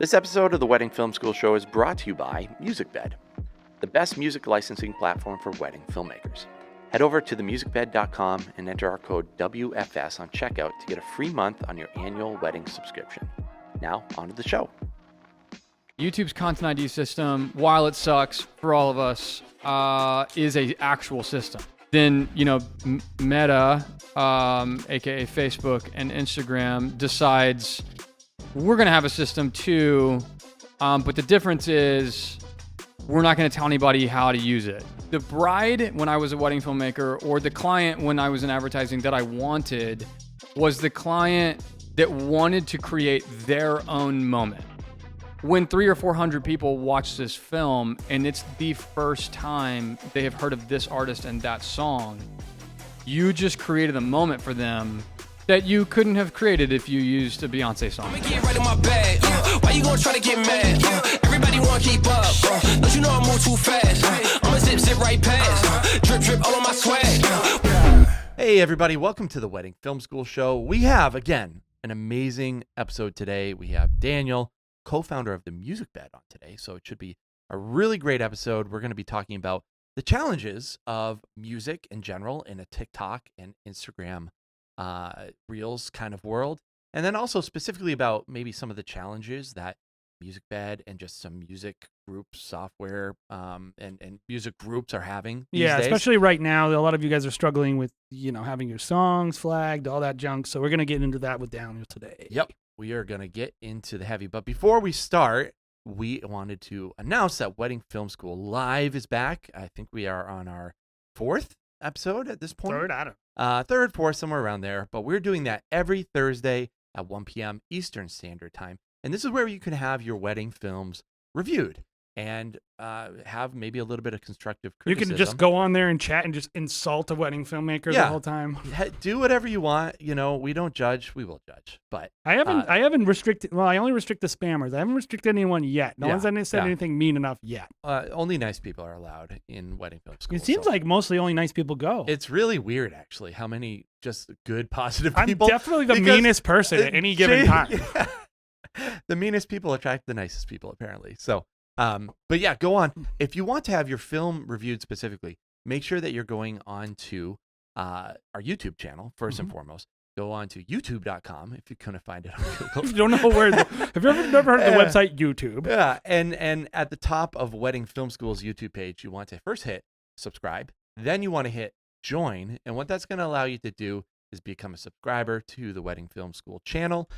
This episode of the Wedding Film School Show is brought to you by MusicBed, the best music licensing platform for wedding filmmakers. Head over to themusicbed.com and enter our code WFS on checkout to get a free month on your annual wedding subscription. Now, on to the show. YouTube's Content ID system, while it sucks for all of us, is a actual system. Then, Meta, aka Facebook and Instagram, decides we're going to have a system too, but the difference is we're not going to tell anybody how to use it. The bride, when I was a wedding filmmaker, or the client when I was in advertising that I wanted, was the client that wanted to create their own moment. When 300 or 400 people watch this film and it's the first time they have heard of this artist and that song, you just created a moment for them that you couldn't have created if you used a Beyonce song. I'ma get right in my bag. Why you gonna try to get mad? Everybody wanna keep up. Don't you know I move too fast? I'ma zip right past. Drip all on my swag. Hey everybody, welcome to the Wedding Film School Show. We have, again, an amazing episode today. We have Daniel, co-founder of the MusicBed, on today, so it should be a really great episode. We're going to be talking about the challenges of music in general in a TikTok and Instagram Reels kind of world, and then also specifically about maybe some of the challenges that MusicBed and just some music group software and music groups are having these days. Especially right now, a lot of you guys are struggling with having your songs flagged, all that junk, so we're going to get into that with Daniel today. Yep, we are going to get into the heavy, but before we start, we wanted to announce that Wedding Film School Live is back. I think we are on our fourth episode at this point. Third, I don't know. Third, fourth, somewhere around there. But we're doing that every Thursday at 1 p.m. Eastern Standard Time. And this is where you can have your wedding films reviewed and have maybe a little bit of constructive criticism. You can just go on there and chat and just insult a wedding filmmaker the whole time. Do whatever you want. We don't judge. We will judge. But I haven't restricted. Well, I only restrict the spammers. I haven't restricted anyone yet. No one's said anything mean enough yet. Only nice people are allowed in wedding film school. It seems like mostly only nice people go. It's really weird, actually, how many just good, positive people. I'm definitely the meanest person at any given time. Yeah. The meanest people attract the nicest people, apparently. So, but yeah, go on. If you want to have your film reviewed specifically, make sure that you're going on to our YouTube channel, first and foremost. Go on to youtube.com if you couldn't find it on Google. If you don't know where, have you ever heard of the website YouTube? Yeah, and at the top of Wedding Film School's YouTube page, you want to first hit subscribe, then you want to hit join, and what that's going to allow you to do is become a subscriber to the Wedding Film School channel.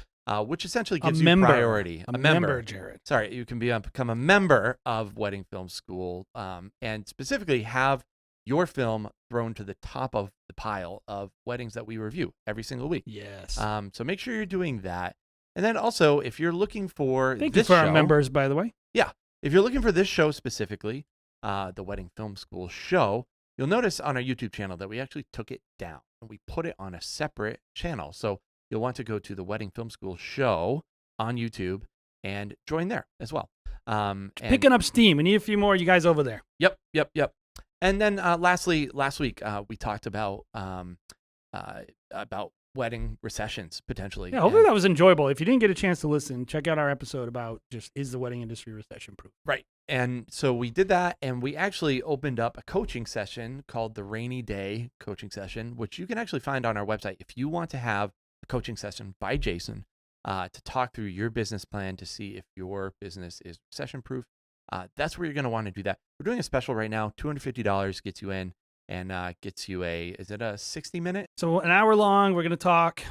Which essentially gives you priority. A member, Jared. Sorry, you can become a member of Wedding Film School, and specifically have your film thrown to the top of the pile of weddings that we review every single week. Yes. So make sure you're doing that. And then also, if you're looking for Thank this you for show, our members, by the way. Yeah. If you're looking for this show specifically, the Wedding Film School show, you'll notice on our YouTube channel that we actually took it down and we put it on a separate channel. So you'll want to go to the Wedding Film School show on YouTube and join there as well. Picking up steam. We need a few more of you guys over there. Yep. And then lastly, last week we talked about wedding recessions potentially. Yeah, hopefully that was enjoyable. If you didn't get a chance to listen, check out our episode about is the wedding industry recession proof. Right. And so we did that, and we actually opened up a coaching session called the Rainy Day Coaching Session, which you can actually find on our website if you want to have a coaching session by Jason to talk through your business plan to see if your business is recession proof. That's where you're going to want to do that. We're doing a special right now. $250 gets you in and gets you is it a 60-minute? So an hour long, we're going to talk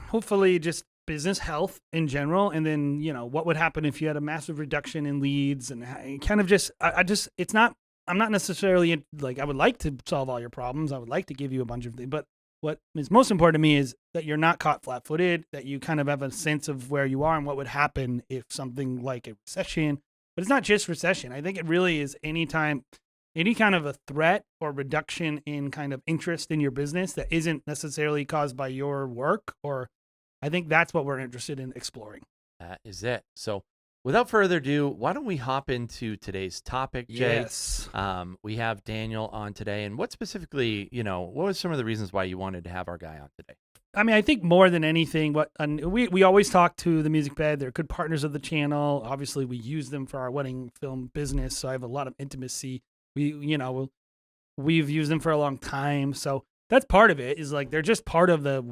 hopefully just business health in general. And then, what would happen if you had a massive reduction in leads and kind of just, I'm not necessarily like, I would like to solve all your problems. I would like to give you a bunch of things, but what is most important to me is that you're not caught flat-footed, that you kind of have a sense of where you are and what would happen if something like a recession. But it's not just recession. I think it really is any kind of a threat or reduction in kind of interest in your business that isn't necessarily caused by your work, or I think that's what we're interested in exploring. That is it. So without further ado, why don't we hop into today's topic, Jay? Yes. We have Daniel on today, and what specifically, what was some of the reasons why you wanted to have our guy on today? I mean, I think more than anything, we always talk to the MusicBed. They're good partners of the channel. Obviously, we use them for our wedding film business, so I have a lot of intimacy. We've used them for a long time, so that's part of it. Is like they're just part of the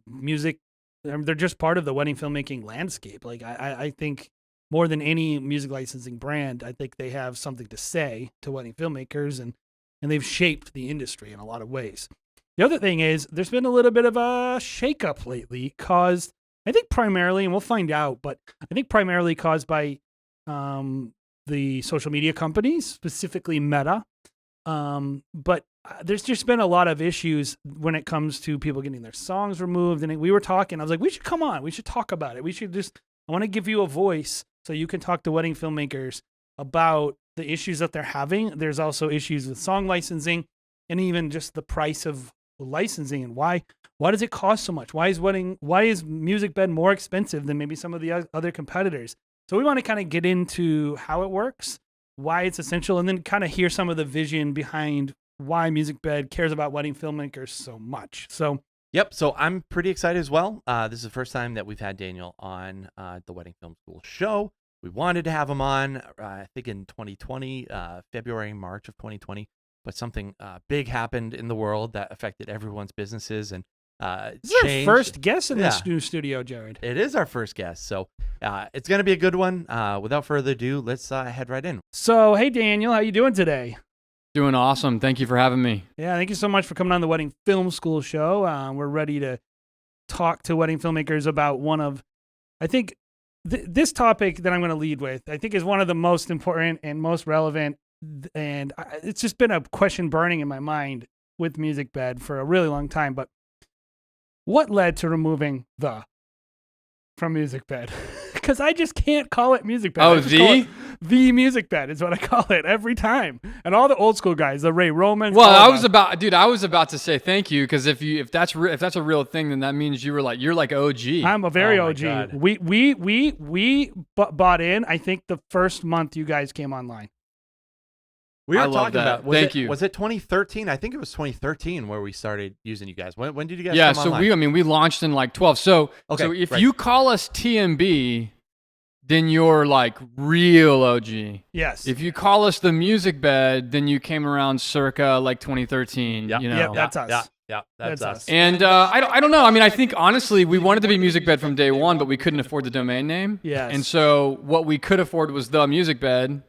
music. They're just part of the wedding filmmaking landscape. Like I think more than any music licensing brand, I think they have something to say to wedding filmmakers, and they've shaped the industry in a lot of ways. The other thing is there's been a little bit of a shakeup lately caused, I think primarily, and we'll find out, but I think primarily caused by the social media companies, specifically Meta. But there's just been a lot of issues when it comes to people getting their songs removed. And we were talking, I was like, we should come on, we should talk about it. I want to give you a voice so you can talk to wedding filmmakers about the issues that they're having. There's also issues with song licensing and even just the price of licensing and why does it cost so much? Why is MusicBed more expensive than maybe some of the other competitors? So we want to kind of get into how it works, why it's essential, and then kind of hear some of the vision behind why MusicBed cares about wedding filmmakers so much. So Yep. So I'm pretty excited as well. This is the first time that we've had Daniel on the Wedding Film School show. We wanted to have him on, I think in 2020, February, March of 2020. But something big happened in the world that affected everyone's businesses and this is our first guest in this new studio, Jared. It is our first guest, so it's going to be a good one. Without further ado, let's head right in. So, hey, Daniel, how you doing today? Doing awesome. Thank you for having me. Yeah, thank you so much for coming on the Wedding Film School show. We're ready to talk to wedding filmmakers about one of, I think, this topic that I'm going to lead with, I think is one of the most important and most relevant. And it's just been a question burning in my mind with MusicBed for a really long time. But what led to removing the from MusicBed? Because I just can't call it MusicBed. Oh, the MusicBed is what I call it every time. And all the old school guys, the Ray Romans. Well, I was about to say thank you because if that's a real thing, then that means you're like OG. I'm a very OG. God. We bought in. I think the first month you guys came online. We were I love talking that. about. Thank you. Was it 2013? I think it was 2013 where we started using you guys. When did you guys? Yeah, come so online? we launched in like 12. So if you call us TMB, then you're like real OG. Yes. If you call us the MusicBed, then you came around circa like 2013. Yep. You know? Yep, that's us. Yeah, that's us. And I don't know. I mean, I think honestly, we wanted to be MusicBed from day one, but we couldn't afford the domain name. Yes. And so what we could afford was the MusicBed.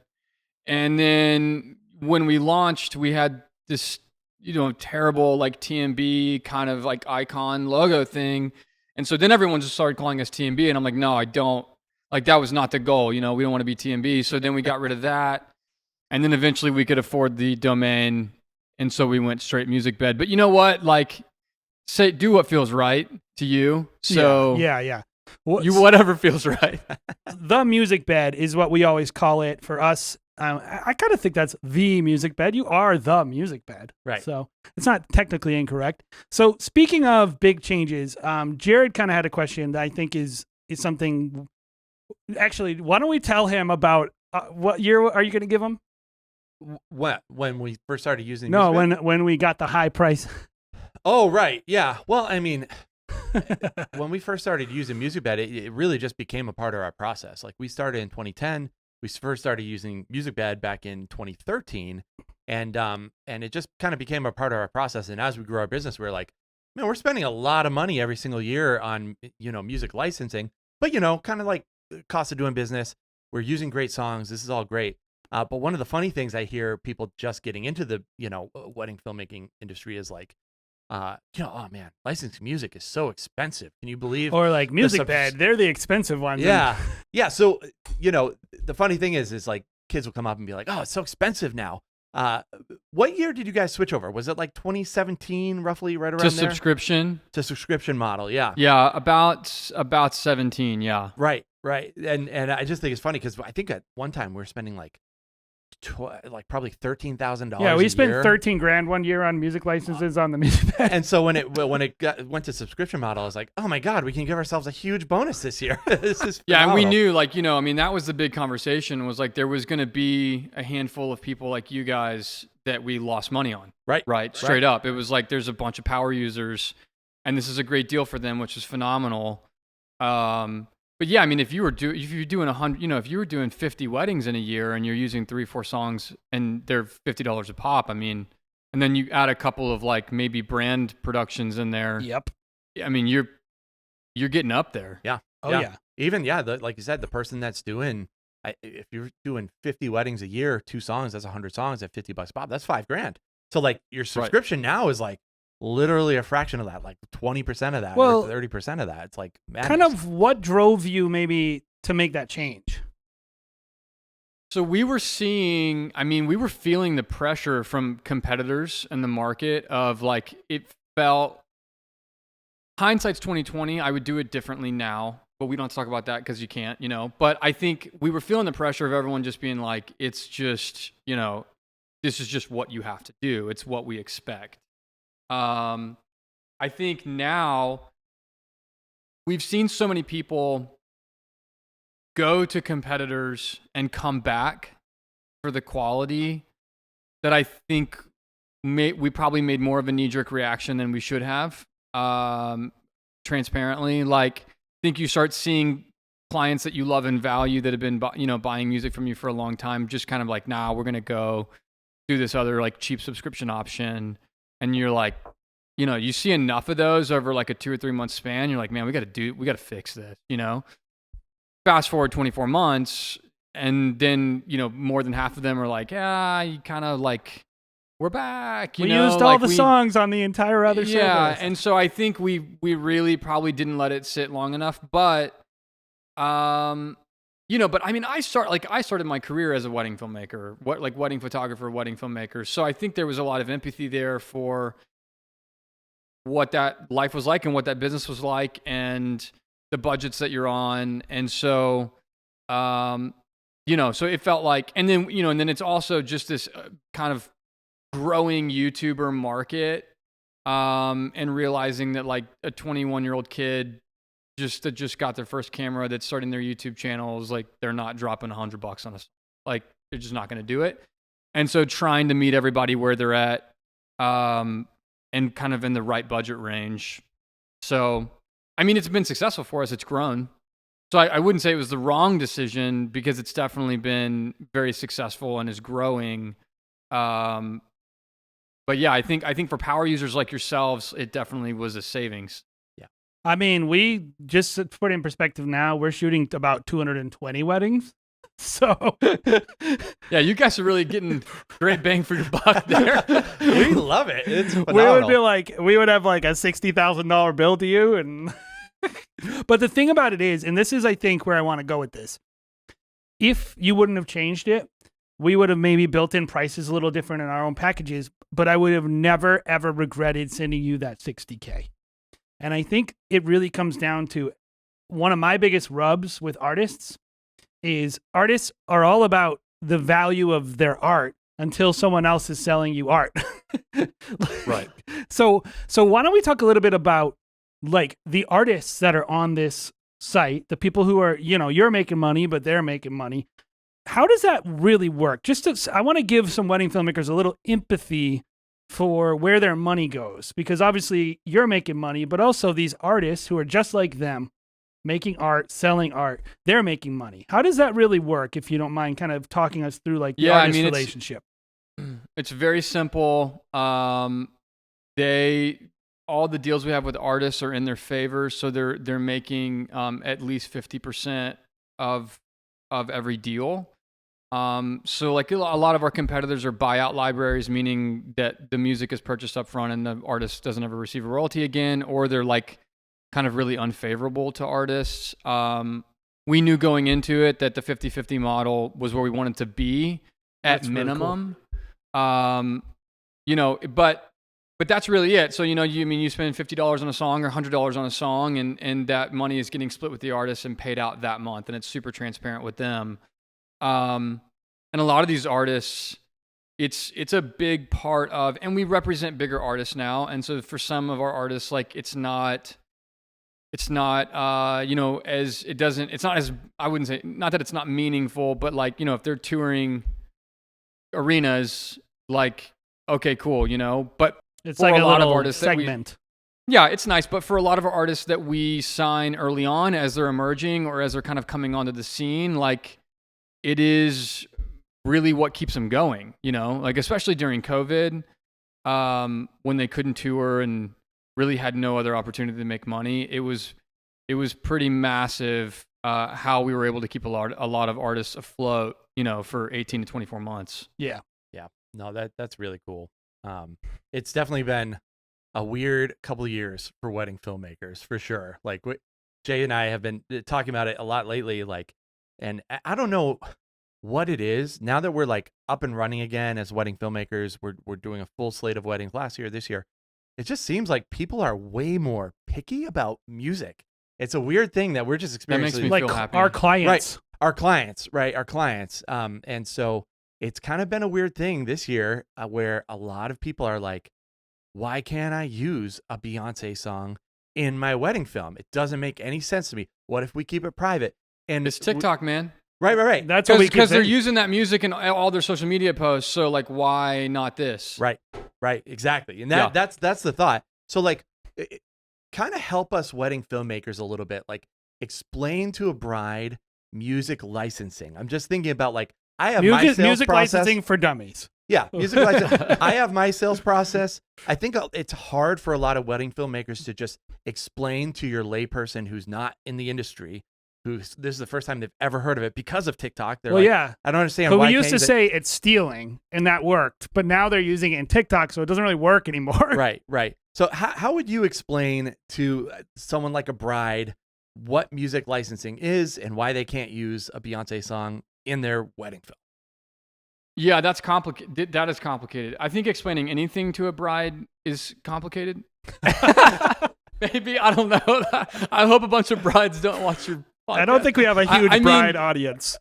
And then when we launched, we had this, terrible like TMB kind of like icon logo thing. And so then everyone just started calling us TMB. And I'm like, no, I don't. Like that was not the goal. We don't want to be TMB. So then we got rid of that. And then eventually we could afford the domain. And so we went straight MusicBed. But you know what? Like, do what feels right to you. So yeah. Whatever feels right. The MusicBed is what we always call it for us. I kind of think that's the MusicBed. You are the MusicBed. Right. So it's not technically incorrect. So speaking of big changes, Jared kind of had a question that I think is something. Actually, why don't we tell him about what year are you going to give him? What? When we first started using No, MusicBed? when we got the high price. Oh, right. Yeah. Well, I mean, when we first started using MusicBed, it really just became a part of our process. Like we started in 2010. We first started using MusicBed back in 2013, and it just kind of became a part of our process. And as we grew our business, we were like, man, we're spending a lot of money every single year on music licensing, but kind of like the cost of doing business. We're using great songs. This is all great. But one of the funny things I hear people just getting into the wedding filmmaking industry is like, oh man, licensing music is so expensive. Can you believe? Or like MusicBed, they're the expensive ones. Yeah. Yeah. So, the funny thing is like kids will come up and be like, oh, it's so expensive now. What year did you guys switch over? Was it like 2017, roughly right around to there? To subscription model. Yeah. Yeah. About 17. Yeah. Right. And I just think it's funny because I think at one time we were spending like probably $13,000. Yeah, we spent $13,000 one year on music licenses on the MusicBed. And so when it went to subscription model, I was like, oh my God, we can give ourselves a huge bonus this year. This is phenomenal. And we knew that was the big conversation was like there was going to be a handful of people like you guys that we lost money on. Right. Straight up. It was like there's a bunch of power users and this is a great deal for them, which is phenomenal. But yeah, I mean, if you're doing 100, if you were doing 50 weddings in a year and you're using 3-4 songs and they're $50 a pop, I mean, and then you add a couple of like maybe brand productions in there. Yep. I mean, you're getting up there. Yeah. Oh yeah. Even like you said, the person that's doing, if you're doing 50 weddings a year, 2 songs, that's 100 songs at $50 a pop. That's $5,000. So like your subscription now is like literally a fraction of that, like 20% of that, or 30% of that. It's like madness. Kind of what drove you maybe to make that change? So we were feeling the pressure from competitors in the market of like, it felt, hindsight's 2020. I would do it differently now, but we don't talk about that because you can't, but I think we were feeling the pressure of everyone just being like, it's just, this is just what you have to do. It's what we expect. I think now we've seen so many people go to competitors and come back for the quality that I think we probably made more of a knee-jerk reaction than we should have. Transparently, like, I think you start seeing clients that you love and value that have been, buying music from you for a long time, just kind of like, nah, we're going to go do this other like cheap subscription option. And you're like, you see enough of those over like a 2 or 3 month span. You're like, man, we got to fix this, Fast forward 24 months. And then, more than half of them are like, yeah, you kind of like, we're back. We used all the songs on the entire other service. Yeah. And so I think we really probably didn't let it sit long enough, but, but I mean, I started my career as a wedding filmmaker, wedding photographer, wedding filmmaker. So I think there was a lot of empathy there for what that life was like and what that business was like and the budgets that you're on. And so, so it felt like, and then it's also just this kind of growing YouTuber market, and realizing that like a 21-year-old kid that just got their first camera that's starting their YouTube channels, like they're not dropping $100 on us. Like they're just not going to do it. And so trying to meet everybody where they're at, and kind of in the right budget range. So, I mean, it's been successful for us. It's grown. So I wouldn't say it was the wrong decision because it's definitely been very successful and is growing. But yeah, I think for power users like yourselves, it definitely was a savings. Yeah. I mean, we just to put it in perspective now, we're shooting about 220 weddings. So yeah, you guys are really getting great bang for your buck there. We love it. It's phenomenal. We would have like a $60,000 bill to you. And but the thing about it is, and this is, I think, where I want to go with this. If you wouldn't have changed it, we would have maybe built in prices a little different in our own packages, but I would have never, ever regretted sending you that $60K. And I think it really comes down to one of my biggest rubs with artists is artists are all about the value of their art until someone else is selling you art. Right. So why don't we talk a little bit about like the artists that are on this site, the people who are, you're making money, but they're making money. How does that really work? I want to give some wedding filmmakers a little empathy for where their money goes, because obviously you're making money, but also these artists who are just like them, making art, selling art, they're making money. How does that really work, if you don't mind kind of talking us through like the artist relationship? It's very simple. All the deals we have with artists are in their favor, so they're making at least 50% of every deal. So like a lot of our competitors are buyout libraries, meaning that the music is purchased up front and the artist doesn't ever receive a royalty again, or they're like kind of really unfavorable to artists. We knew going into it that the 50-50 model was where we wanted to be at minimum. Really cool. But that's really it. So, you spend $50 on a song or $100 on a song, and that money is getting split with the artist and paid out that month, and it's super transparent with them. And a lot of these artists, it's a big part of, and we represent bigger artists now. And so for some of our artists, like it's not as I wouldn't say, not that it's not meaningful, but like, if they're touring arenas, like, okay, cool, but it's like a lot little of artists segment. Yeah, it's nice, but for a lot of our artists that we sign early on as they're emerging or as they're kind of coming onto the scene, like it is really what keeps them going, you know, like especially during COVID, when they couldn't tour and really had no other opportunity to make money. It was pretty massive how we were able to keep a lot of artists afloat, you know, for 18 to 24 months. Yeah. Yeah. No, that's really cool. It's definitely been a weird couple of years for wedding filmmakers, for sure. Like Jay and I have been talking about it a lot lately. Like, and I don't know what it is now that we're like up and running again as wedding filmmakers. We're doing a full slate of weddings last year, this year. It just seems like people are way more picky about music. It's a weird thing that we're just experiencing. That makes me feel happy. Our clients. Right. Our clients. And so it's kind of been a weird thing this year where a lot of people are like, why can't I use a Beyonce song in my wedding film? It doesn't make any sense to me. What if we keep it private? And It's TikTok, man. Right. That's what we keep because they're saying. using that music in all their social media posts. So like, why not this? Right. Exactly. And Yeah. that's the thought. So like, kind of help us wedding filmmakers a little bit. Like, explain to a bride music licensing. I'm just thinking about like, I have my sales music process. licensing for dummies. Yeah, music license. I have my sales process. I think it's hard for a lot of wedding filmmakers to just explain to your layperson who's not in the industry, this is the first time they've ever heard of it because of TikTok. They're Well, like, yeah. I don't understand But why. we used to can't you say it's stealing, and that worked. But now they're using it in TikTok, so it doesn't really work anymore. Right. So how would you explain to someone like a bride what music licensing is and why they can't use a Beyonce song in their wedding film? Yeah, that's complicated. That is complicated. I think explaining anything to a bride is complicated. Maybe, I don't know. I hope a bunch of brides don't watch your podcast. I don't think we have a huge I mean, bride audience.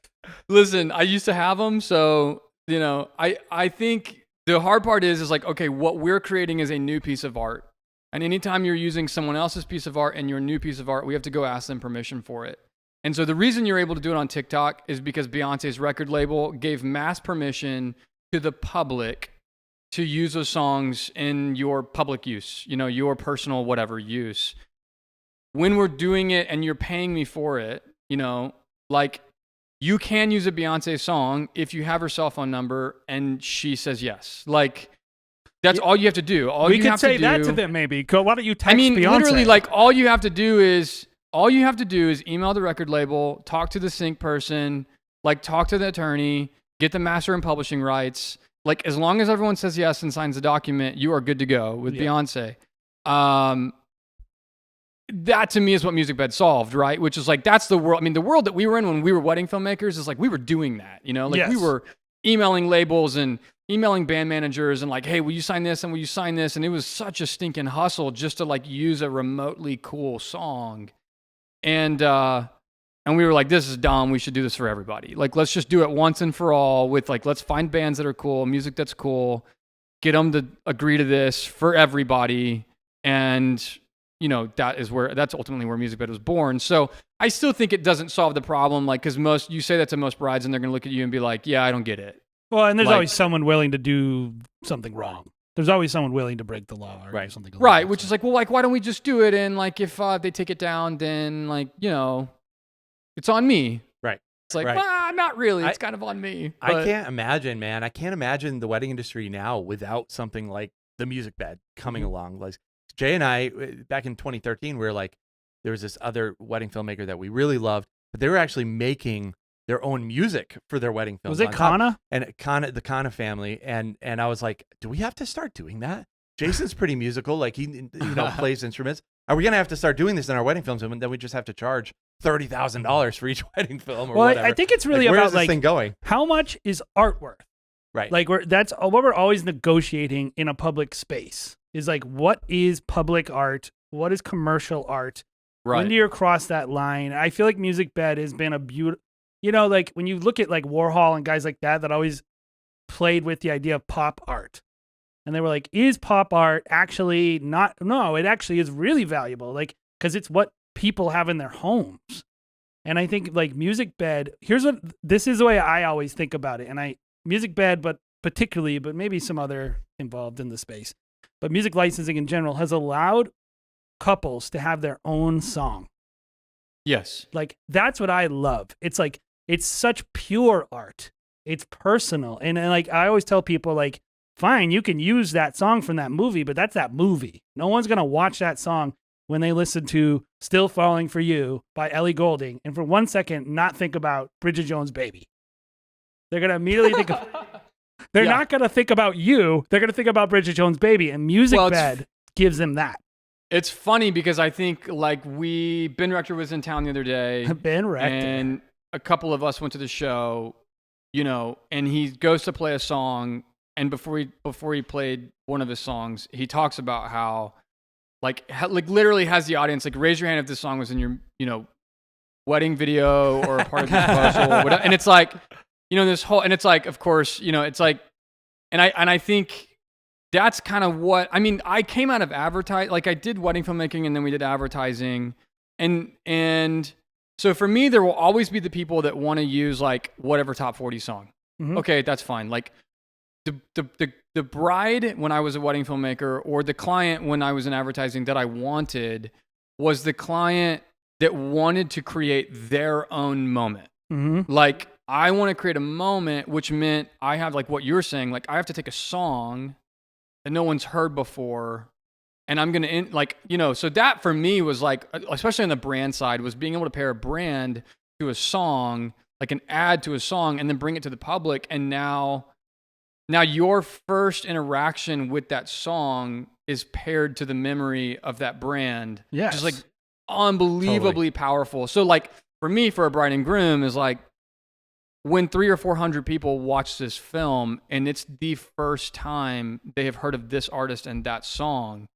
Listen, I used to have them, so you know, I think the hard part is like, okay, what we're creating is a new piece of art, and anytime you're using someone else's piece of art and your new piece of art, we have to go ask them permission for it. And so the reason you're able to do it on TikTok is because Beyonce's record label gave mass permission to the public to use those songs in your public use, you know, your personal whatever use. When we're doing it and you're paying me for it, you know, like you can use a Beyonce song if you have her cell phone number and she says yes. Like that's all you have to do. We could say that to them maybe. Why don't you text Beyonce? Literally, like all you have to do is email the record label, talk to the sync person, like talk to the attorney, get the master and publishing rights. Like as long as everyone says yes and signs the document, you are good to go with Beyonce. That to me is what MusicBed solved, right? Which is like, that's the world. I mean, the world that we were in when we were wedding filmmakers is like, we were doing that, you know, like we were emailing labels and emailing band managers and like, hey, will you sign this? And will you sign this? And it was such a stinking hustle just to like use a remotely cool song. And we were like, this is dumb. We should do this for everybody. Like, let's just do it once and for all with like, let's find bands that are cool, music that's cool, get them to agree to this for everybody. And, you know, that's ultimately where MusicBed was born. So I still think it doesn't solve the problem. Like, cause you say that to most brides and they're going to look at you and be like, yeah, I don't get it. Well, and there's like, always someone willing to do something wrong. There's always someone willing to break the law or do something. Right. Which is like, well, like, why don't we just do it? And like, if they take it down, then like, you know, it's on me. Right. It's like, not really. It's kind of on me. But I can't imagine, man. I can't imagine the wedding industry now without something like the MusicBed coming along. Like Jay and I, back in 2013, we were like, there was this other wedding filmmaker that we really loved, but they were actually making their own music for their wedding films. Was it Kana? And the Kana family. And I was like, do we have to start doing that? Jason's pretty musical. Like he, plays instruments. Are we going to have to start doing this in our wedding films? And then we just have to charge $30,000 for each wedding film or whatever. I think it's really where about is this thing going? How much is art worth? Right. Like that's what we're always negotiating in a public space is like, what is public art? What is commercial art? Right. When do you cross that line? I feel like MusicBed has been a beautiful, like when you look at like Warhol and guys like that always played with the idea of pop art. And they were like, is pop art actually not? No, it actually is really valuable. Like, cause it's what people have in their homes. And I think like MusicBed, this is the way I always think about it. And MusicBed, but maybe some other involved in the space, but music licensing in general has allowed couples to have their own song. Yes. Like, that's what I love. It's like, it's such pure art. It's personal. And like, I always tell people, like, fine, you can use that song from that movie, but that's that movie. No one's going to watch that song when they listen to Still Falling for You by Ellie Goulding and for 1 second not think about Bridget Jones' Baby. They're going to immediately think of, they're not going to think about you. They're going to think about Bridget Jones' Baby, and MusicBed gives them that. It's funny because I think like Ben Rector was in town the other day. Ben Rector. And a couple of us went to the show, you know, and he goes to play a song. And before he played one of his songs, he talks about how like literally has the audience like raise your hand if this song was in your, you know, wedding video or a part of your proposal or whatever. And it's like, you know, this whole, and it's like, of course, you know, it's like, and I think that's kind of what, I mean, I came out of advertising, like I did wedding filmmaking and then we did advertising. And so for me, there will always be the people that want to use like whatever top 40 song. Mm-hmm. Okay, that's fine. Like the bride when I was a wedding filmmaker or the client when I was in advertising that I wanted was the client that wanted to create their own moment. Mm-hmm. Like I want to create a moment, which meant I have like what you're saying, like I have to take a song that no one's heard before. And I'm going to, like, you know, so that for me was like, especially on the brand side, was being able to pair a brand to a song, like an ad to a song, and then bring it to the public. And now your first interaction with that song is paired to the memory of that brand. Yes. Just like unbelievably powerful. So like for me, for a bride and groom is like, when 300 or 400 people watch this film and it's the first time they have heard of this artist and that song,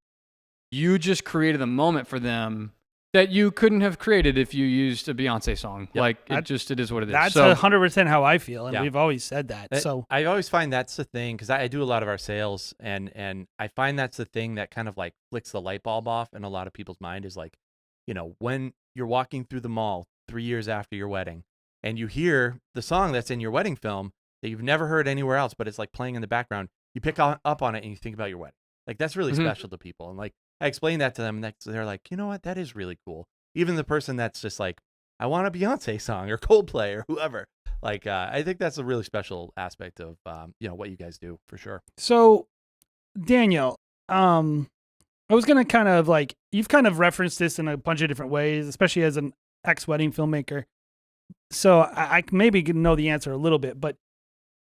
you just created a moment for them that you couldn't have created if you used a Beyonce song. Yep. Like it is what it is. That's 100% how I feel. And we've always said that. So I always find that's the thing, because I do a lot of our sales and I find that's the thing that kind of like flicks the light bulb off in a lot of people's mind is like, you know, when you're walking through the mall 3 years after your wedding, and you hear the song that's in your wedding film that you've never heard anywhere else, but it's like playing in the background, you pick up on it and you think about your wedding. Like that's really special to people. And like I explain that to them, and they're like, you know what, that is really cool. Even the person that's just like, I want a Beyonce song or Coldplay or whoever. Like I think that's a really special aspect of you know, what you guys do for sure. So Daniel, I was gonna kind of like, you've kind of referenced this in a bunch of different ways, especially as an ex-wedding filmmaker. So I maybe know the answer a little bit, but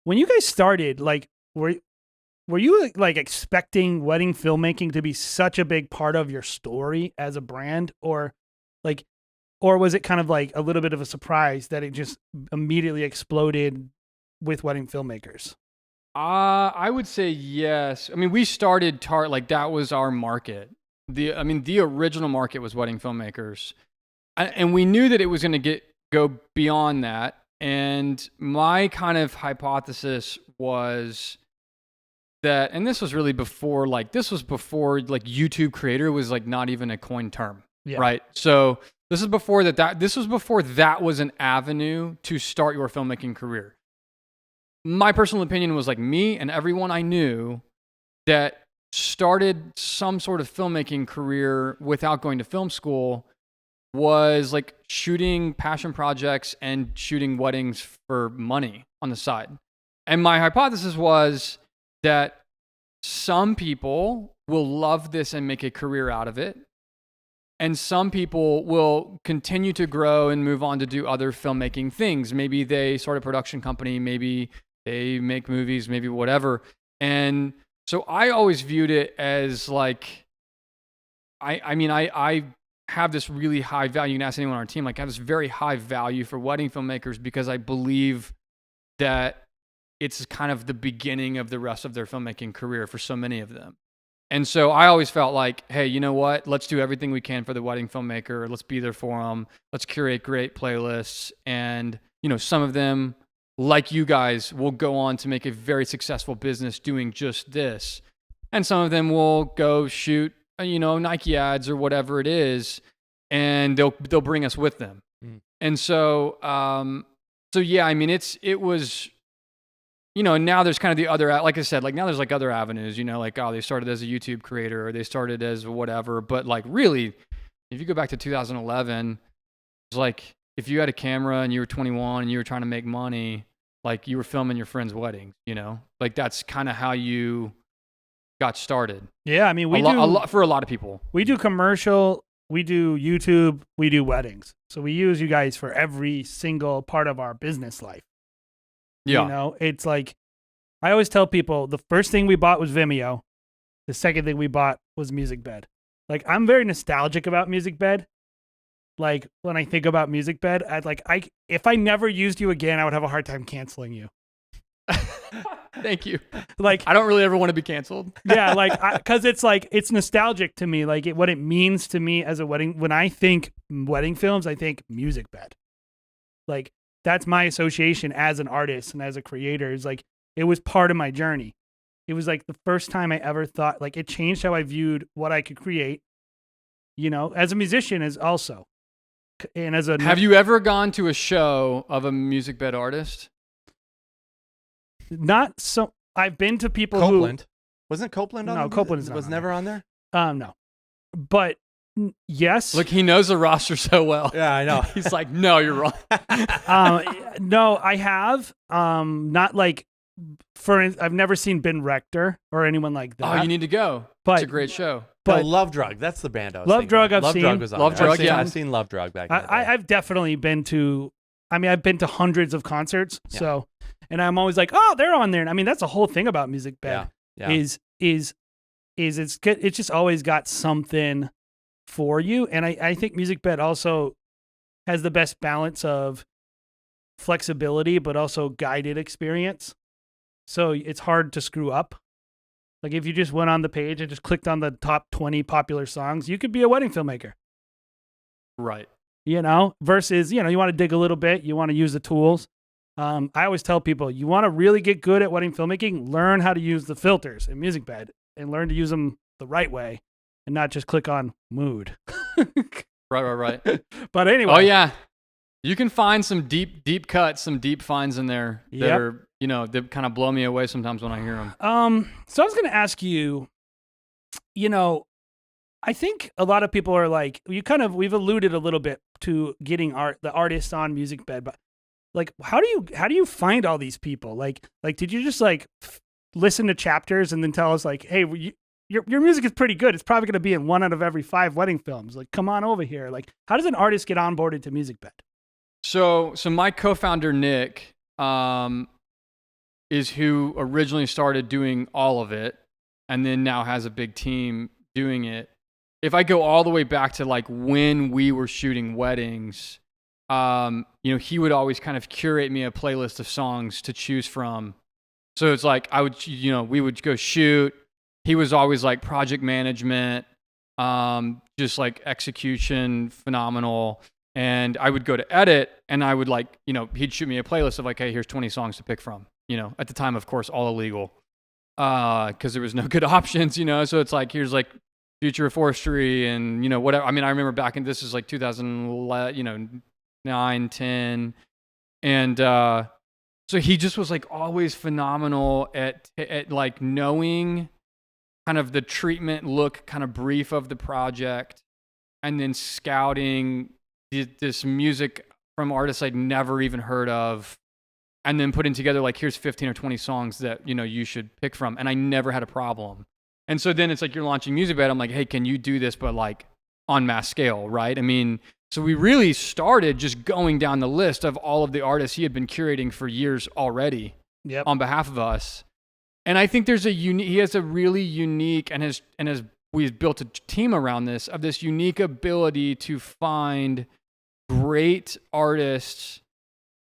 when you guys started, like, were you like expecting wedding filmmaking to be such a big part of your story as a brand, or was it kind of like a little bit of a surprise that it just immediately exploded with wedding filmmakers? I would say yes. I mean, we started like that was our market. The original market was wedding filmmakers, and we knew that it was going to go beyond that. And my kind of hypothesis was that, and this was really before YouTube creator was like not even a coined term, right? So this is before that was an avenue to start your filmmaking career. My personal opinion was like me and everyone I knew that started some sort of filmmaking career without going to film school was like shooting passion projects and shooting weddings for money on the side. And my hypothesis was that some people will love this and make a career out of it. And some people will continue to grow and move on to do other filmmaking things. Maybe they start a production company, maybe they make movies, maybe whatever. And so I always viewed it as like, I have this really high value. You can ask anyone on our team, like I have this very high value for wedding filmmakers because I believe that it's kind of the beginning of the rest of their filmmaking career for so many of them. And so I always felt like, hey, you know what? Let's do everything we can for the wedding filmmaker. Let's be there for them. Let's curate great playlists. And, you know, some of them, like you guys, will go on to make a very successful business doing just this. And some of them will go shoot, you know, Nike ads or whatever it is, and they'll bring us with them. And so yeah, I mean, it was now there's kind of the other, like I said, like now there's like other avenues, like, oh, they started as a YouTube creator or they started as whatever. But like really, if you go back to 2011, it's like if you had a camera and you were 21 and you were trying to make money, like you were filming your friend's weddings, like that's kind of how you got started. Yeah. I mean, for a lot of people. We do commercial, we do YouTube, we do weddings. So we use you guys for every single part of our business life. Yeah. It's like, I always tell people the first thing we bought was Vimeo. The second thing we bought was MusicBed. Like, I'm very nostalgic about MusicBed. Like, when I think about MusicBed, if I never used you again, I would have a hard time canceling you. Thank you. Like, I don't really ever want to be canceled. Yeah, like, because it's nostalgic to me. Like, what it means to me as a wedding. When I think wedding films, I think MusicBed. Like, that's my association as an artist and as a creator. Is like, it was part of my journey. It was like the first time I ever thought, like, it changed how I viewed what I could create. As a musician, as also, and as a. Have you ever gone to a show of a MusicBed artist? Not so. I've been to people Copeland. Wasn't Copeland on? No, Copeland was never on there. No, but yes. Look, he knows the roster so well. Yeah, I know. He's like, no, you're wrong. No, I have. Not like. I've never seen Ben Rector or anyone like that. Oh, you need to go. But, it's a great show. But Love Drug, that's the band I was Love thinking Drug, of. I've Love seen. Drug was on Love there. Drug, yeah. I've seen Love Drug back in the day. I've definitely been to. I mean, I've been to hundreds of concerts. Yeah. So, and I'm always like, oh, they're on there. And I mean, that's the whole thing about MusicBed. Yeah. Is it's good. It's just always got something for you. And I think MusicBed also has the best balance of flexibility, but also guided experience. So it's hard to screw up. Like if you just went on the page and just clicked on the top 20 popular songs, you could be a wedding filmmaker. Right. Versus, you want to dig a little bit, you want to use the tools. I always tell people, you want to really get good at wedding filmmaking, learn how to use the filters in MusicBed and learn to use them the right way and not just click on mood. Right. But anyway. Oh, yeah. You can find some deep cuts, some deep finds in there that are, they kind of blow me away sometimes when I hear them. So I was going to ask you, I think a lot of people are like, we've alluded a little bit to getting the artists on MusicBed, but like, how do you find all these people? Like, did you just like listen to chapters and then tell us like, hey, your music is pretty good. It's probably going to be in 1 out of every 5 wedding films. Like, come on over here. Like, how does an artist get onboarded to MusicBed? So my co-founder, Nick, is who originally started doing all of it and then now has a big team doing it. If I go all the way back to like when we were shooting weddings, he would always kind of curate me a playlist of songs to choose from. So it's like we would go shoot. He was always like project management, just like execution, phenomenal. And I would go to edit and I would like, he'd shoot me a playlist of like, hey, here's 20 songs to pick from, at the time, of course, all illegal, cause there was no good options, so it's like, here's like Future of Forestry and, whatever. I mean, I remember back in, this is like 2009, 10. And, so he just was like always phenomenal at like knowing kind of the treatment look, kind of brief of the project and then scouting this music from artists I'd never even heard of, and then putting together like, here's 15 or 20 songs that, you should pick from. And I never had a problem. And so then it's like, you're launching MusicBed. I'm like, hey, can you do this, but like on mass scale, right? I mean, so we really started just going down the list of all of the artists he had been curating for years already on behalf of us. And I think he has a really unique we've built a team around this, of this unique ability to find great artists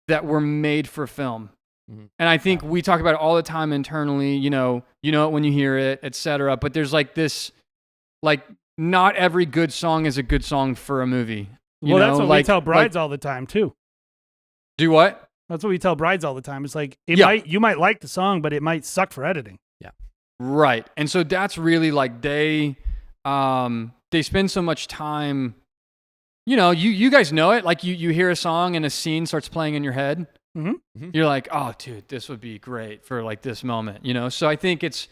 that were made for film. Mm-hmm. And I think we talk about it all the time internally, you know it when you hear it, etc. But there's like this, like not every good song is a good song for a movie. That's what we tell brides all the time too. Do what? That's what we tell brides all the time. It's like, you might like the song, but it might suck for editing. Yeah. Right. And so that's really like they spend so much time, you guys know it. Like you hear a song and a scene starts playing in your head. You're like, oh, dude, this would be great for like this moment, you know? So I think it's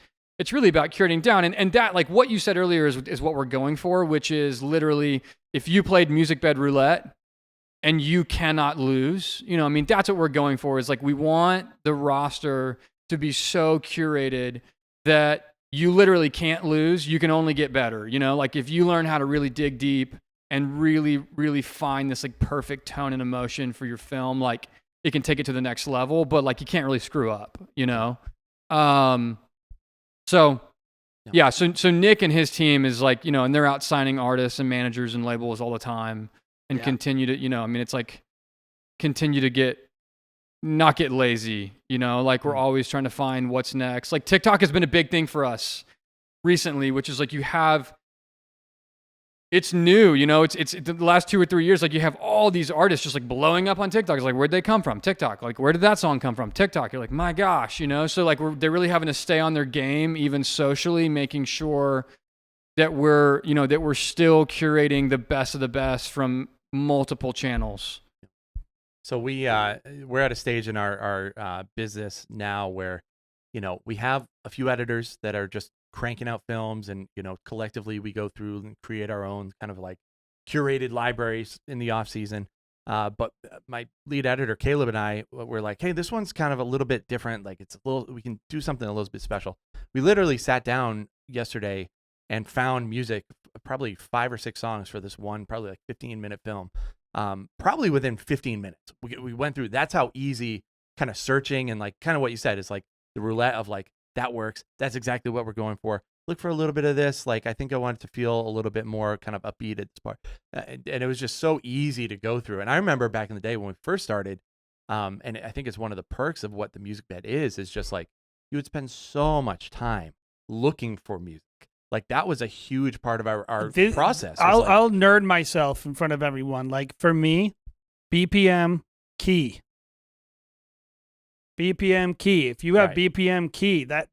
really about curating down. And that, like what you said earlier is what we're going for, which is literally if you played MusicBed roulette and you cannot lose, you know, I mean, that's what we're going for, is like we want the roster to be so curated that you literally can't lose. You can only get better, you know? Like if you learn how to really dig deep and really, really find this like perfect tone and emotion for your film, like it can take it to the next level, but like you can't really screw up, you know? So Nick and his team is like, you know, and they're out signing artists and managers and labels all the time and continue to, you know, I mean, it's like continue to not get lazy, you know, like we're always trying to find what's next. Like TikTok has been a big thing for us recently, which is like it's new, you know, it's the last 2 or 3 years, like you have all these artists just like blowing up on TikTok. It's like, where'd they come from? TikTok. Like, where did that song come from? TikTok. You're like, my gosh, you know? So like they're really having to stay on their game, even socially, making sure that we're still curating the best of the best from multiple channels. So we're at a stage in our business now where, you know, we have a few editors that are just cranking out films, and you know, collectively we go through and create our own kind of like curated libraries in the off season. But my lead editor Caleb and I were like, hey, this one's kind of a little bit different. Like we can do something a little bit special. We literally sat down yesterday and found music, probably 5 or 6 songs for this one, probably like 15-minute film. Probably within 15 minutes, we went through. That's how easy kind of searching and like kind of what you said is like the roulette of like, that works. That's exactly what we're going for. Look for a little bit of this. Like, I think I want it to feel a little bit more kind of upbeat at this part. And it was just so easy to go through. And I remember back in the day when we first started, and I think it's one of the perks of what the MusicBed is just like, you would spend so much time looking for music. Like that was a huge part of our process. I'll nerd myself in front of everyone. Like for me, BPM key. BPM key. If you have BPM key, that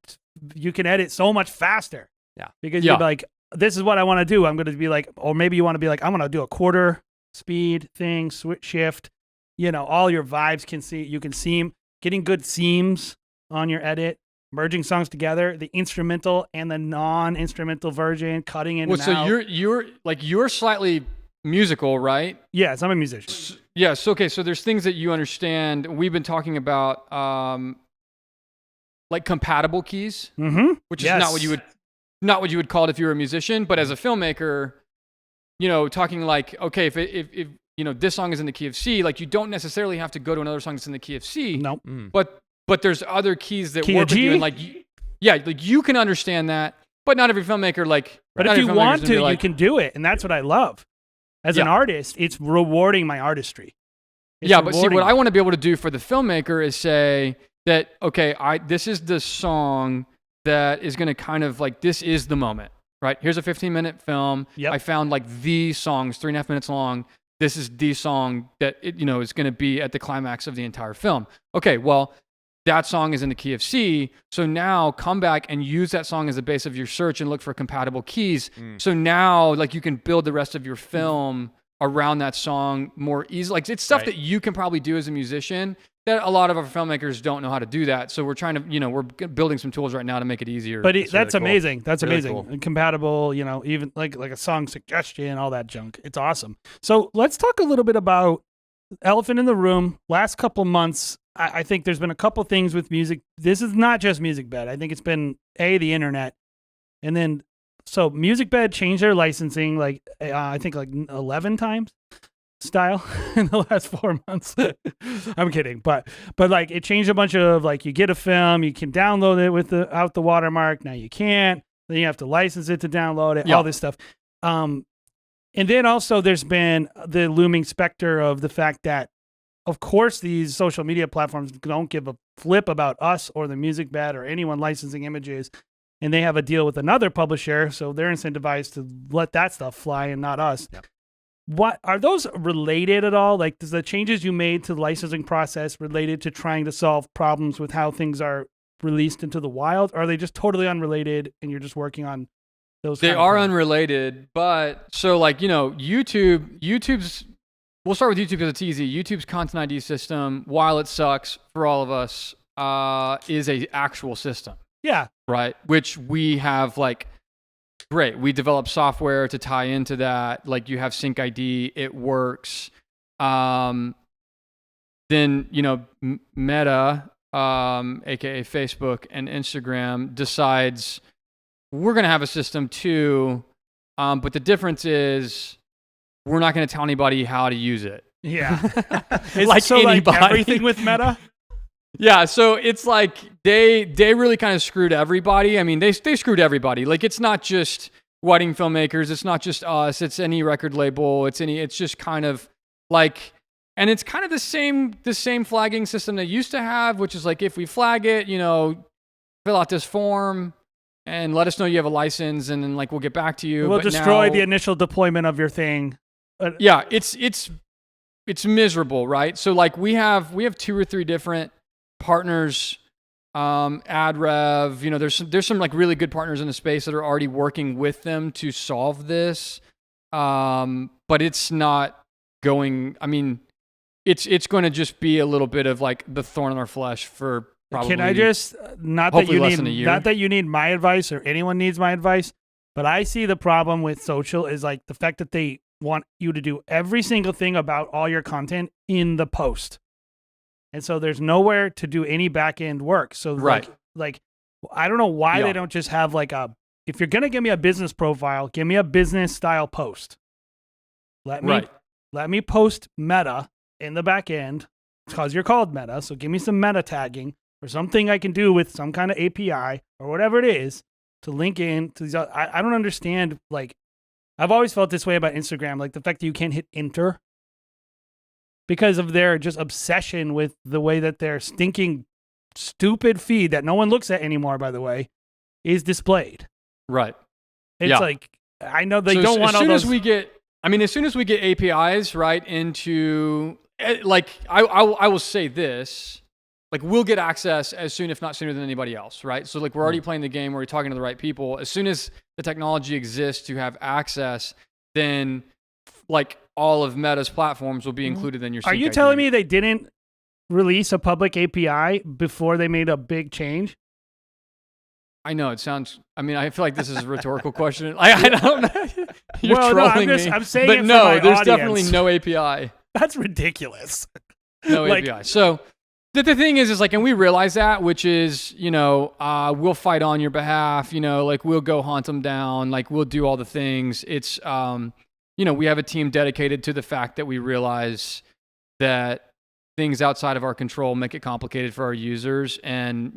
you can edit so much faster. Yeah. Because you're like, this is what I want to do. I'm going to be like, or maybe you want to be like, I'm going to do a quarter speed thing, switch shift. You know, all your vibes you can seam, getting good seams on your edit, merging songs together, the instrumental and the non-instrumental version, cutting in and out. So you're slightly musical, right? Yes, I'm a musician. Yes. Okay. So there's things that you understand. We've been talking about, like compatible keys, which is not what you would call it if you were a musician. But as a filmmaker, you know, talking like, okay, if you know this song is in the key of C, like you don't necessarily have to go to another song that's in the key of C. Nope. But there's other keys that key work with you, and like, like you can understand that. But not every filmmaker like. But if you want to, you can do it, and that's what I love. As an artist, it's rewarding my artistry. But see, what I want to be able to do for the filmmaker is say that, okay, this is the song that is going to kind of like, this is the moment, right? Here's a 15-minute film. Yep. I found like these songs, 3.5 minutes long. This is the song that, is going to be at the climax of the entire film. Okay, well, that song is in the key of C. So now come back and use that song as the base of your search and look for compatible keys. So now like you can build the rest of your film around that song more easily. Like it's stuff that you can probably do as a musician that a lot of our filmmakers don't know how to do that. So we're trying to, we're building some tools right now to make it easier. But that's really amazing. Cool. That's really amazing. Cool. And compatible, even like a song suggestion, all that junk. It's awesome. So let's talk a little bit about elephant in the room. Last couple months, I think there's been a couple things with music. This is not just MusicBed. I think it's been the internet. And then, so MusicBed changed their licensing, like, I think like 11 times style in the last 4 months. I'm kidding. But like it changed a bunch of like, you get a film, you can download it without the watermark. Now you can't, then you have to license it to download it, all this stuff. And then also there's been the looming specter of the fact that, of course, these social media platforms don't give a flip about us or the MusicBed or anyone licensing images, and they have a deal with another publisher, so they're incentivized to let that stuff fly and not us. Yep. What are those related at all? Like, does the changes you made to the licensing process related to trying to solve problems with how things are released into the wild? Or are they just totally unrelated, and you're just working on those? They are unrelated, but so like YouTube's we'll start with YouTube because it's easy. YouTube's content ID system, while it sucks for all of us, is a actual system. Yeah. Right. Which we have great. We develop software to tie into that. Like you have Sync ID, it works. Then, Meta, aka Facebook and Instagram decides we're going to have a system too. But the difference is we're not going to tell anybody how to use it. Yeah. Anybody. Everything with Meta? Yeah, so it's like they really kind of screwed everybody. I mean, they screwed everybody. Like it's not just wedding filmmakers, it's not just us, it's any record label, it's just kind of like, and it's kind of the same flagging system they used to have, which is like if we flag it, fill out this form and let us know you have a license, and then we'll get back to you. We'll destroy now, the initial deployment of your thing. Yeah, it's miserable, right? So we have 2 or 3 different partners, AdRev, there's some really good partners in the space that are already working with them to solve this. But it's not going, it's going to just be a little bit of the thorn in our flesh for probably. Can I just, not that you need my advice or anyone needs my advice, but I see the problem with social is the fact that they want you to do every single thing about all your content in the post. And so there's nowhere to do any back end work. So right. I don't know why they don't just have if you're going to give me a business profile, give me a business style post. Let me post Meta in the back end because you're called Meta. So give me some meta tagging or something I can do with some kind of API or whatever it is to link in to these. I don't understand. I've always felt this way about Instagram, the fact that you can't hit enter, because of their just obsession with the way that their stinking, stupid feed that no one looks at anymore, by the way, is displayed. Right. It's I know they don't want all those. As soon as we get APIs, right, into, I will say this, we'll get access as soon, if not sooner than anybody else, right? So, we're already playing the game, we're talking to the right people. As soon as the technology exists to have access, then, all of Meta's platforms will be included in your Sync Are you ID. telling me they didn't release a public API before they made a big change? I know it sounds. I feel like this is a rhetorical question. I don't know. You're trolling me. I'm saying but it for no, my there's audience. definitely no API. That's ridiculous. No API. So the thing is and we realize that, which is, we'll fight on your behalf. We'll go hunt them down. We'll do all the things. It's we have a team dedicated to the fact that we realize that things outside of our control make it complicated for our users. And,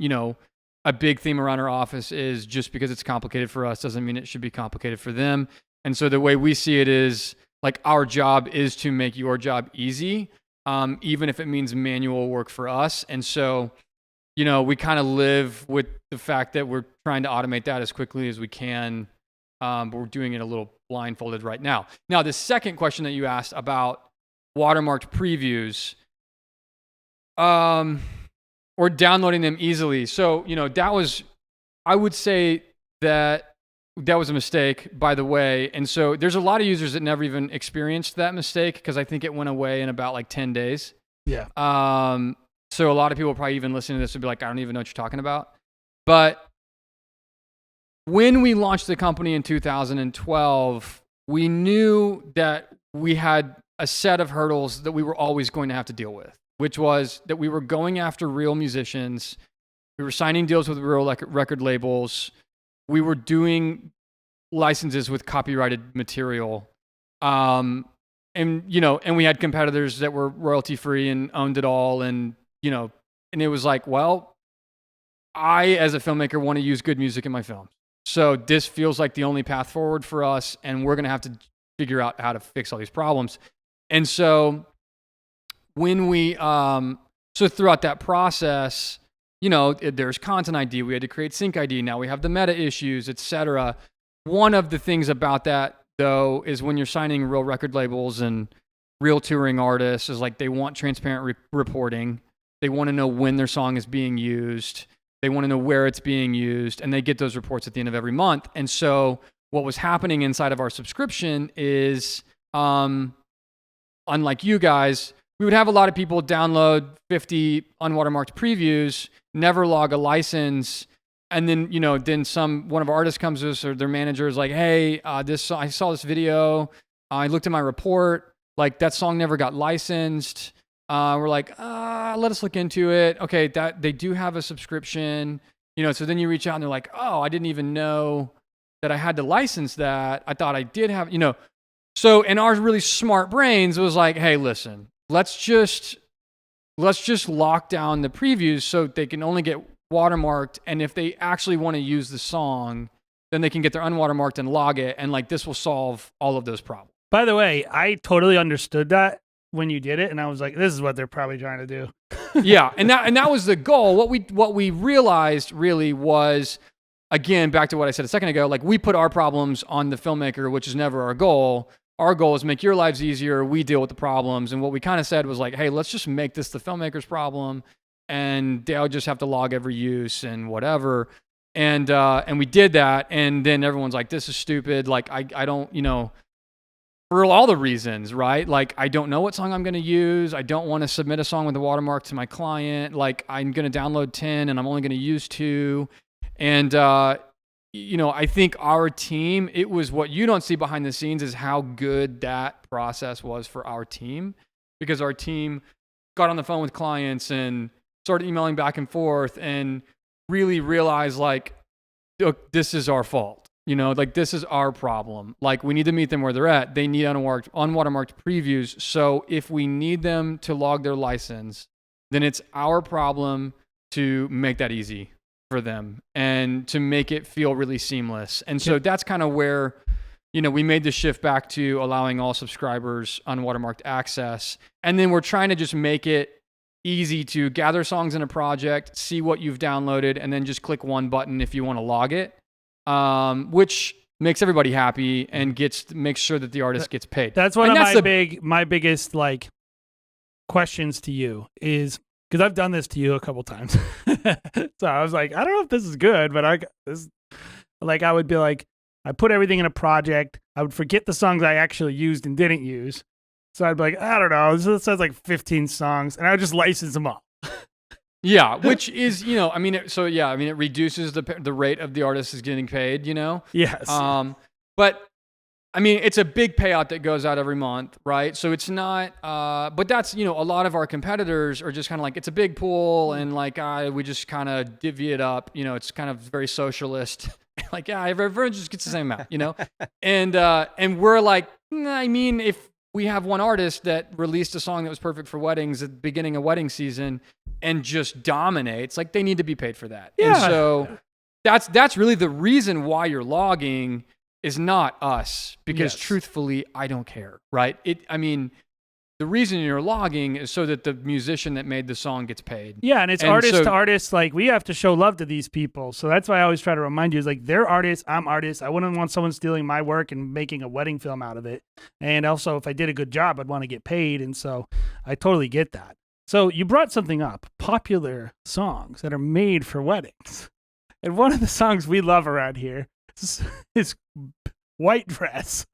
a big theme around our office is just because it's complicated for us doesn't mean it should be complicated for them. And so the way we see it is our job is to make your job easy, even if it means manual work for us. And so, we kind of live with the fact that we're trying to automate that as quickly as we can. But we're doing it a little blindfolded right now. Now, the second question that you asked about watermarked previews, or downloading them easily. So, I would say that was a mistake, by the way. And so there's a lot of users that never even experienced that mistake because I think it went away in about 10 days. Yeah. So a lot of people probably even listening to this would be I don't even know what you're talking about. But when we launched the company in 2012, we knew that we had a set of hurdles that we were always going to have to deal with, which was that we were going after real musicians. We were signing deals with real record labels. We were doing licenses with copyrighted material. And we had competitors that were royalty free and owned it all. And, and it was I, as a filmmaker, want to use good music in my films. So this feels like the only path forward for us, and we're going to have to figure out how to fix all these problems. And so when we, throughout that process, there's content ID, we had to create Sync ID, now we have the meta issues, etc. One of the things about that, though, is when you're signing real record labels and real touring artists, is they want transparent reporting. They want to know when their song is being used. They want to know where it's being used, and they get those reports at the end of every month. And so what was happening inside of our subscription is a unlike you guys, we would have a lot of people download 50 unwatermarked previews, never log a license. And then, then one of our artists comes to us or their manager is like, hey, I saw this video. I looked at my report. Like that song never got licensed. We're like, let us look into it. Okay, that they do have a subscription, so then you reach out and they're like, oh, I didn't even know that I had to license that. I thought I did have, So in our really smart brains, it was like, hey, listen, let's just lock down the previews so they can only get watermarked. And if they actually want to use the song, then they can get their unwatermarked and log it. And like this will solve all of those problems. By the way, I totally understood that when you did it, and I was like, this is what they're probably trying to do. Yeah, and that was the goal. What we realized really was, again, back to what I said a second ago, like we put our problems on the filmmaker, which is never our goal. Our goal is make your lives easier. We deal with the problems. And what we kind of said was like, hey, let's just make this the filmmaker's problem, and they'll just have to log every use and whatever. And we did that, and then everyone's like, this is stupid. Like I don't, for all the reasons, right? Like, I don't know what song I'm going to use. I don't want to submit a song with a watermark to my client. Like, I'm going to download 10 and I'm only going to use 2. And, I think our team, it was what you don't see behind the scenes is how good that process was for our team, because our team got on the phone with clients and started emailing back and forth and really realized like, look, this is our fault. Like this is our problem. Like we need to meet them where they're at. They need unwatermarked previews. So if we need them to log their license, then it's our problem to make that easy for them and to make it feel really seamless. And so that's kind of where, we made the shift back to allowing all subscribers unwatermarked access. And then we're trying to just make it easy to gather songs in a project, see what you've downloaded, and then just click one button if you want to log it. Which makes everybody happy and makes sure that the artist gets paid. That's one of my biggest like questions to you is because I've done this to you a couple times. So I was like, I don't know if this is good, but I would be like, I put everything in a project. I would forget the songs I actually used and didn't use. So I'd be like, I don't know. This says like 15 songs, and I would just license them all. Yeah, which is, it reduces the rate of the artist is getting paid, Yes. But it's a big payout that goes out every month, right? So it's not, but that's, a lot of our competitors are just kind of like, it's a big pool and like, we just kind of divvy it up, it's kind of very socialist. Like, yeah, everyone just gets the same amount, and we're like, if we have one artist that released a song that was perfect for weddings at the beginning of wedding season and just dominates, like they need to be paid for that. Yeah. And so that's really the reason why you're logging is not us, because truthfully, I don't care, right? The reason you're logging is so that the musician that made the song gets paid. Yeah, and it's artist to artist. Like, we have to show love to these people. So that's why I always try to remind you, is like, they're artists, I'm artist. I wouldn't want someone stealing my work and making a wedding film out of it. And also, if I did a good job, I'd want to get paid. And so I totally get that. So you brought something up, popular songs that are made for weddings. And one of the songs we love around here is White Dress.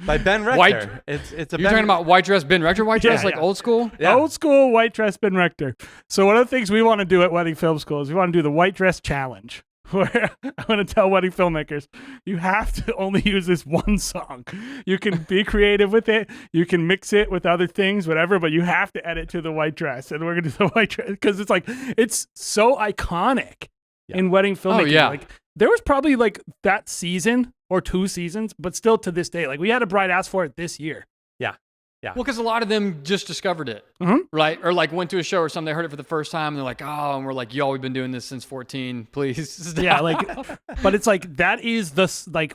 By Ben Rector. You're talking about White Dress, Ben Rector White Dress, old school? Yeah. Old school White Dress, Ben Rector. So one of the things we want to do at Wedding Film School is we want to do the White Dress Challenge, where I'm going to tell wedding filmmakers, you have to only use this one song. You can be creative with it. You can mix it with other things, whatever, but you have to edit to the White Dress. And we're going to do the White Dress because it's so iconic in wedding filmmaking. Oh, yeah. Like, there was probably like that season or 2 seasons, but still to this day, like we had a bride ask for it this year. Yeah. Yeah. Well, because a lot of them just discovered it, right? Or like went to a show or something, they heard it for the first time, and they're like, oh, and we're like, yo, we've been doing this since 14, please stop. Yeah, like, but it's like, that is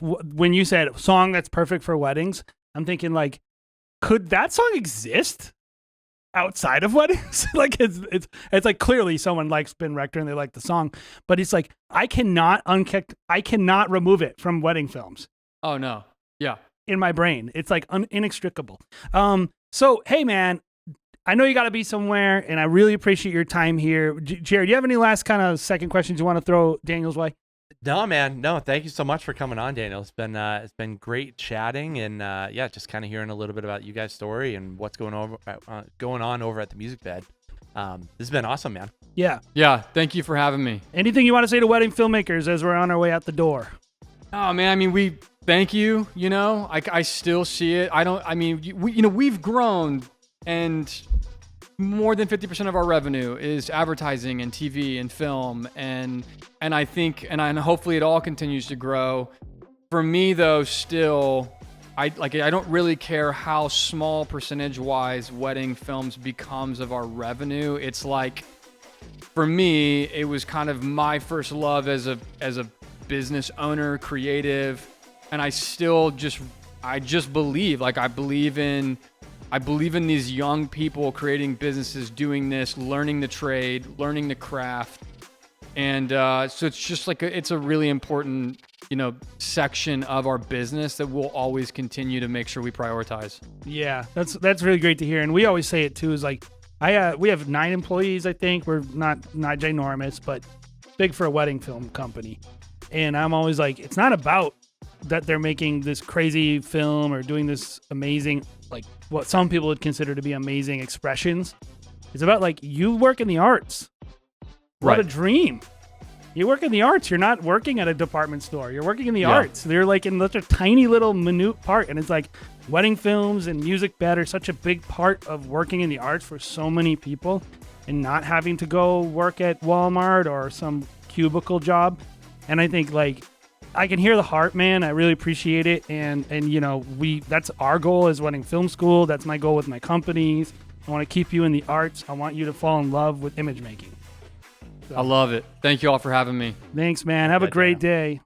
when you said song that's perfect for weddings, I'm thinking like, could that song exist outside of weddings? Like it's like clearly someone likes Ben Rector and they like the song, but it's like, I cannot remove it from wedding films. Oh no. Yeah. In my brain. It's like inextricable. So, hey man, I know you got to be somewhere and I really appreciate your time here. Jared, do you have any last kind of second questions you want to throw Daniel's way? No, man. No, thank you so much for coming on, Daniel. It's been great chatting and yeah, just kind of hearing a little bit about you guys' story and what's going on over at the MusicBed. This has been awesome, man. Yeah. Yeah, thank you for having me. Anything you want to say to wedding filmmakers as we're on our way out the door? Oh man, I mean, we thank you. You know, I still see it. We've grown, and more than 50% of our revenue is advertising and TV and film, and I think, and hopefully it all continues to grow. For me though, still, I don't really care how small percentage-wise wedding films becomes of our revenue. It's like, for me, it was kind of my first love as a business owner, creative, and I just believe, like I believe in these young people creating businesses, doing this, learning the trade, learning the craft. And so it's just like it's a really important, section of our business that we'll always continue to make sure we prioritize. Yeah, that's really great to hear. And we always say it too, is like, we have 9 employees, I think. We're not ginormous, but big for a wedding film company. And I'm always like, it's not about that they're making this crazy film or doing this amazing, like what some people would consider to be amazing expressions. It's about like, you work in the arts. What a dream. You work in the arts. You're not working at a department store. You're working in the arts. They're like in such a tiny little minute part. And it's like wedding films and MusicBed are such a big part of working in the arts for so many people, and not having to go work at Walmart or some cubicle job. And I think like, I can hear the heart, man. I really appreciate it. And that's our goal as Wedding Film School. That's my goal with my companies. I want to keep you in the arts. I want you to fall in love with image making. So, I love it. Thank you all for having me. Thanks, man. Have a great day.